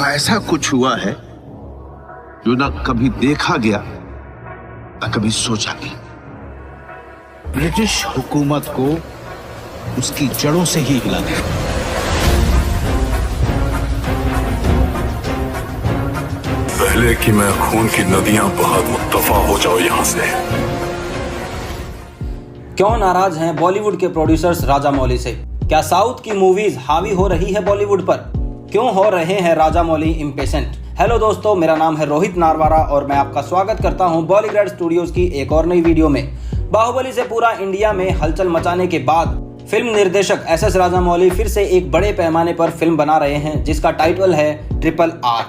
यहाँ ऐसा कुछ हुआ है जो ना कभी देखा गया ना कभी सोचा गया। ब्रिटिश हुकूमत को उसकी जड़ों से ही हिला दिया। पहले कि मैं खून की नदियां बहा दूं, दफा हो जाओ यहां से। क्यों नाराज हैं बॉलीवुड के प्रोड्यूसर्स राजामौली से? क्या साउथ की मूवीज हावी हो रही है बॉलीवुड पर? क्यों हो रहे हैं राजामौली इम्पेशेंट? हेलो दोस्तों, मेरा नाम है रोहित नारवारा और मैं आपका स्वागत करता हूं बॉलीग्रेड स्टूडियोज की एक और नई वीडियो में। बाहुबली से पूरा इंडिया में हलचल मचाने के बाद फिल्म निर्देशक एस.एस. राजामौली फिर से एक बड़े पैमाने पर फिल्म बना रहे हैं जिसका टाइटल है RRR।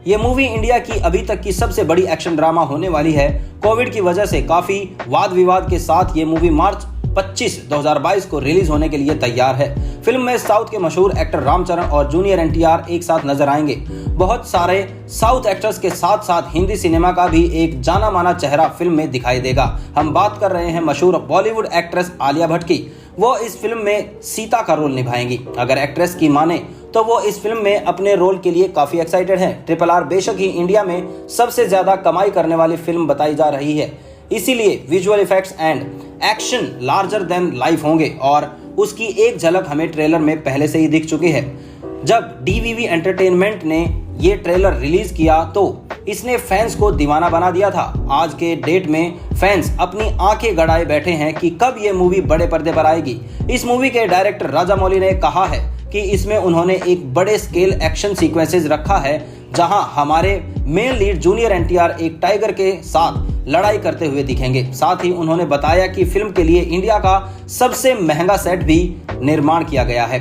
ये मूवी इंडिया की अभी तक की सबसे बड़ी एक्शन ड्रामा होने वाली है। कोविड की वजह से काफी वाद विवाद के साथ ये मूवी मार्च 25, 2022 को रिलीज होने के लिए तैयार है। फिल्म में साउथ के मशहूर एक्टर रामचरण और जूनियर NTR एक साथ नजर आएंगे। बहुत सारे साउथ एक्टर्स के साथ साथ हिंदी सिनेमा का भी एक जाना माना चेहरा फिल्म में दिखाई देगा। हम बात कर रहे हैं मशहूर बॉलीवुड एक्ट्रेस आलिया भट्ट की। वो इस फिल्म में सीता का रोल निभाएंगी। अगर एक्ट्रेस की माने तो वो इस फिल्म में अपने रोल के लिए काफी एक्साइटेड हैं। RRR बेशक ही इंडिया में सबसे ज्यादा कमाई करने वाली फिल्म बताई जा रही है, इसीलिए visual effects and action larger than life होंगे और उसकी एक झलक हमें ट्रेलर में पहले से ही दिख चुकी है। जब DVV एंटरटेनमेंट ने ये ट्रेलर रिलीज किया तो इसने फैंस को दीवाना बना दिया था। आज के डेट में फैंस अपनी आंखें गड़ाए बैठे हैं कि कब ये मूवी बड़े पर्दे पर आएगी। इस मूवी के डायरेक्टर राजामौली ने कहा है कि इसमें उन्होंने एक बड़े स्केल एक्शन सीक्वेंसेस रखा है जहां हमारे मेन लीड जूनियर NTR एक टाइगर के साथ लड़ाई करते हुए दिखेंगे। साथ ही उन्होंने बताया कि फिल्म के लिए इंडिया का सबसे महंगा सेट भी निर्माण किया गया है।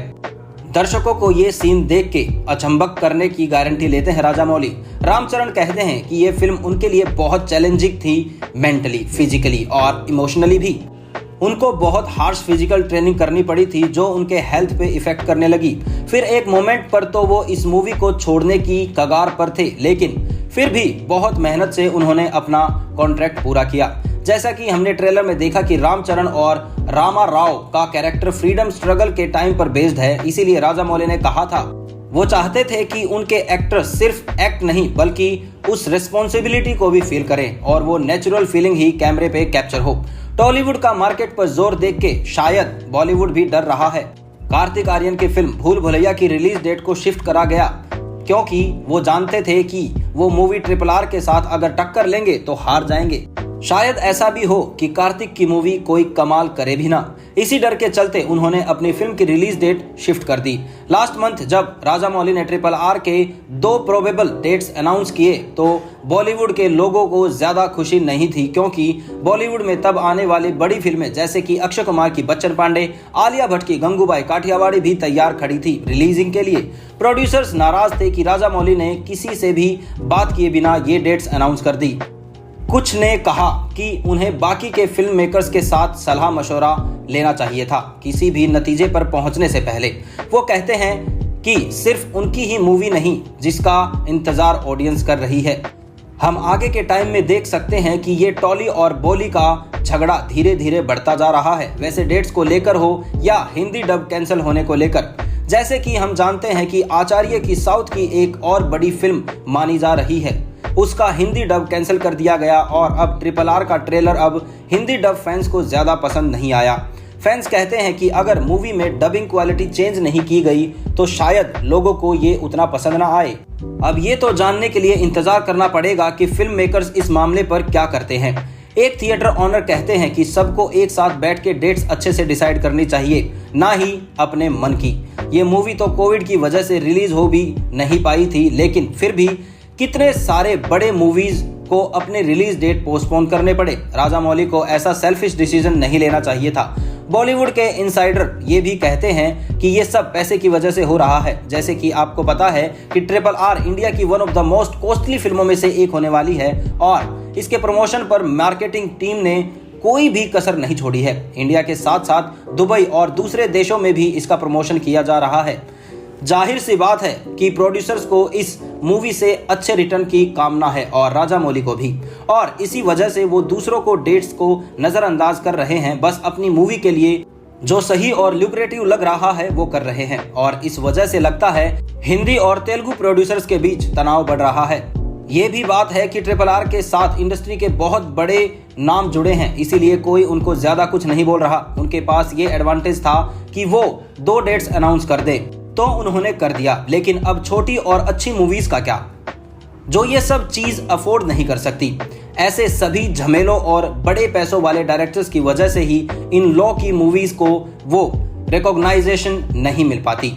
दर्शकों को ये सीन देख के अचंभक करने की गारंटी लेते हैं राजामौली। रामचरण कहते हैं कि ये फिल्म उनके लिए बहुत चैलेंजिंग थी, मेंटली, फिजिकली और इमोशनली भी। उनको बहुत हार्श फिजिकल ट्रेनिंग करनी पड़ी थी जो उनके हेल्थ पे इफेक्ट करने लगी। फिर एक मोमेंट पर तो वो इस मूवी को छोड़ने की कगार पर थे, लेकिन फिर भी बहुत मेहनत से उन्होंने अपना कॉन्ट्रैक्ट पूरा किया। जैसा कि हमने ट्रेलर में देखा कि रामचरण और रामा राव का कैरेक्टर फ्रीडम स्ट्रगल के टाइम पर बेस्ड है, इसीलिए राजामौली ने कहा था वो चाहते थे कि उनके एक्टर्स सिर्फ एक्ट नहीं बल्कि उस रिस्पॉन्सिबिलिटी को भी फील करें और वो नेचुरल फीलिंग ही कैमरे पे कैप्चर हो। टॉलीवुड का मार्केट पर जोर देख के शायद बॉलीवुड भी डर रहा है। कार्तिक आर्यन की फिल्म भूल भुलैया की रिलीज डेट को शिफ्ट करा गया क्योंकि वो जानते थे कि वो मूवी RRR के साथ अगर टक्कर लेंगे तो हार जाएंगे। शायद ऐसा भी हो कि कार्तिक की मूवी कोई कमाल करे भी ना। इसी डर के चलते उन्होंने अपनी फिल्म की रिलीज डेट शिफ्ट कर दी। लास्ट मंथ जब राजामौली ने RRR के 2 प्रोबेबल डेट्स अनाउंस किए तो बॉलीवुड के लोगों को ज्यादा खुशी नहीं थी, क्योंकि बॉलीवुड में तब आने वाली बड़ी फिल्में जैसे कि अक्षय कुमार की बच्चन पांडे, आलिया भट्ट की गंगूबाई काठियावाड़ी भी तैयार खड़ी थी रिलीजिंग के लिए। प्रोड्यूसर्स नाराज थे कि राजामौली ने किसी से भी बात किए बिना ये डेट्स अनाउंस कर दी। कुछ ने कहा कि उन्हें बाकी के फिल्म मेकर्स के साथ सलाह मशवरा लेना चाहिए था किसी भी नतीजे पर पहुंचने से पहले। वो कहते हैं कि सिर्फ उनकी ही मूवी नहीं जिसका इंतजार ऑडियंस कर रही है। हम आगे के टाइम में देख सकते हैं कि ये टॉली और बॉली का झगड़ा धीरे धीरे बढ़ता जा रहा है, वैसे डेट्स को लेकर हो या हिंदी डब कैंसिल होने को लेकर। जैसे कि हम जानते हैं कि आचार्य की साउथ की एक और बड़ी फिल्म मानी जा रही है, उसका हिंदी डब कैंसिल कर दिया गया और अब RRR का ट्रेलर अब हिंदी डब फैंस को ज्यादा पसंद नहीं आया। फैंस कहते हैं कि अगर मूवी में डबिंग क्वालिटी चेंज नहीं की गई तो शायद लोगों को ये उतना पसंद ना आए। अब ये तो जानने के लिए इंतजार करना पड़ेगा कि फिल्म मेकर्स इस मामले पर क्या करते हैं। एक थिएटर ऑनर कहते हैं कि सबको एक साथ बैठ के डेट्स अच्छे से डिसाइड करनी चाहिए, ना ही अपने मन की। ये मूवी तो कोविड की वजह से रिलीज हो भी नहीं पाई थी, लेकिन फिर भी कितने सारे बड़े मूवीज को अपने रिलीज डेट पोस्टपोन करने पड़े। राजामौली को ऐसा सेल्फिश डिसीजन नहीं लेना चाहिए था। बॉलीवुड के इनसाइडर ये भी कहते हैं कि ये सब पैसे की वजह से हो रहा है। जैसे कि आपको पता है कि RRR इंडिया की one of the most costly फिल्मों में से एक होने वाली है और इसके प्रमोशन पर मार्केटिंग टीम ने कोई भी कसर नहीं छोड़ी है। इंडिया के साथ साथ दुबई और दूसरे देशों में भी इसका प्रमोशन किया जा रहा है। जाहिर सी बात है कि प्रोड्यूसर्स को इस मूवी से अच्छे रिटर्न की कामना है और राजामौली को भी, और इसी वजह से वो दूसरों को डेट्स को नजरअंदाज कर रहे हैं बस अपनी मूवी के लिए जो सही और ल्यूक्रेटिव लग रहा है वो कर रहे हैं और इस वजह से लगता है हिंदी और तेलुगु प्रोड्यूसर्स के बीच तनाव बढ़ रहा है। ये भी बात है कि RRR के साथ इंडस्ट्री के बहुत बड़े नाम जुड़े हैं, इसीलिए कोई उनको ज्यादा कुछ नहीं बोल रहा। उनके पास ये एडवांटेज था कि वो 2 डेट्स अनाउंस कर दे, तो उन्होंने कर दिया। लेकिन अब छोटी और अच्छी मूवीज का क्या, जो ये सब चीज अफोर्ड नहीं कर सकती। ऐसे सभी झमेलों और बड़े पैसों वाले डायरेक्टर्स की वजह से ही इन लॉ की मूवीज को वो रिकॉग्नाइजेशन नहीं मिल पाती।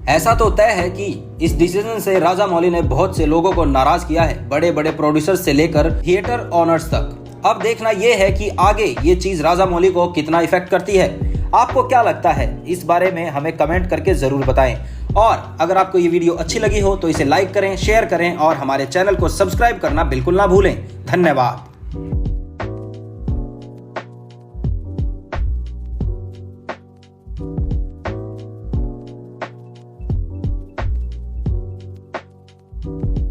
ऐसा तो तय है कि इस डिसीजन से राजामौली ने बहुत से लोगों को नाराज किया है, बड़े बड़े प्रोड्यूसर्स से लेकर थिएटर ऑनर्स तक। अब देखना यह है कि आगे ये चीज राजामौली को कितना इफेक्ट करती है। आपको क्या लगता है इस बारे में हमें कमेंट करके जरूर बताएं। और अगर आपको ये वीडियो अच्छी लगी हो तो इसे लाइक करें, शेयर करें और हमारे चैनल को सब्सक्राइब करना बिल्कुल ना भूलें। धन्यवाद। you